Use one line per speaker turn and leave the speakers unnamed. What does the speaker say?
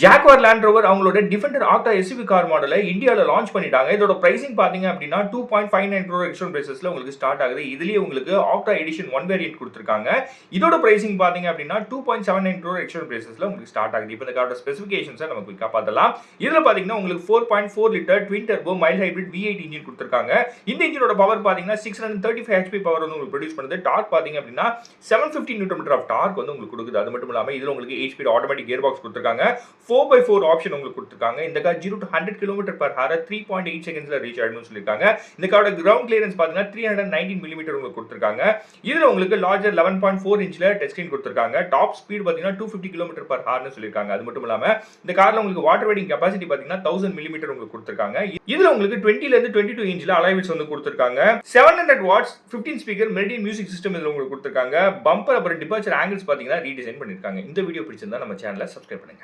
Jaguar land rover அவங்களோட Defender ஆக்டா SUV car மாடலை இந்தியாவில் லான்ச் பண்ணிட்டாங்க. இதோட பிரைசிங் பார்த்தீங்க அப்படின்னா 2.59 crore எக்ஸ்டர்னல் பிரைசஸ்ல உங்களுக்கு ஸ்டார்ட் ஆகுது. இதுலயே உங்களுக்கு ஆக்டா எடிஷன் 1 வேரியன்ட் கொடுத்துருக்காங்க. இதோட பிரைசிங் பார்த்தீங்க அப்படின்னா 2.79 crore எக்ஸ்டர்னல் பிரைசஸ்ல உங்களுக்கு ஸ்டார்ட் ஆகுது. இப்போ இந்த காரோட ஸ்பெசிஃபிகேஷன்ஸை நம்ம குயிக்காக பார்த்தலாம். இதுல பார்த்தீங்கன்னா உங்களுக்கு 4.4 litre twin turbo mile hybrid V8 engine கொடுத்துருக்காங்க. இந்த இன்ஜினோட பவர் பார்த்தீங்கன்னா 635 HP பவர் வந்து உங்களுக்கு ப்ரொடியூஸ் பண்ணுது. டார்க் பார்த்தீங்க அப்படின்னா 750 நியூட்டன் ஆஃப் டார்க் வந்து உங்களுக்கு கொடுக்குது. அது மட்டும் இல்லாமல் இதுல உங்களுக்கு 8 ஸ்பீட் ஆட்டோமேட்டிக் கியர் பாக்ஸ் கொடுத்துருக்காங்க. 4x4 ஆப்ஷன் உங்களுக்கு கொடுத்துருக்காங்க. இந்த கார் 0 to 100 km/h 3.8 செகண்ட்ஸ்ல ரீச் ஆயிடும்னு சொல்லிருக்காங்க. இந்த காரோட கிரவுண்ட் கிளியரன்ஸ் பாத்தீங்கன்னா 319 mm உங்களுக்கு கொடுத்துருக்காங்க. இதுல உங்களுக்கு லார்ஜர் 11.4 இன்ச்ல டச் ஸ்கிரீன் கொடுத்துருக்காங்க. டாப் ஸ்பீட் பாத்தீங்கன்னா 250 km/h னு சொல்லிருக்காங்க. அது மட்டும் இல்லாம இந்த கார்ல உங்களுக்கு வாட்டர் வெயிட்டிங் கெபாசிட்டி பாத்தீங்கன்னா 1000 mm உங்களுக்கு கொடுத்துருக்காங்க. இதுல உங்களுக்கு 20 ல இருந்து 22 இன்ச்ல அலாய் வீல்ஸ் வந்து கொடுத்துருக்காங்க. 700 watts 15 speaker Meridian music system இதுல உங்களுக்கு கொடுத்துருக்காங்க. பம்பர் அப்புறம் டிபார்ச்சர் ஆங்கிள்ஸ் பாத்தீங்கன்னா ரீடிசைன் பண்ணிருக்காங்க. இந்த வீடியோ பிடிச்சிருந்தா நம்ம சேனலை சப்ஸ்கிரைப் பண்ணுங்க.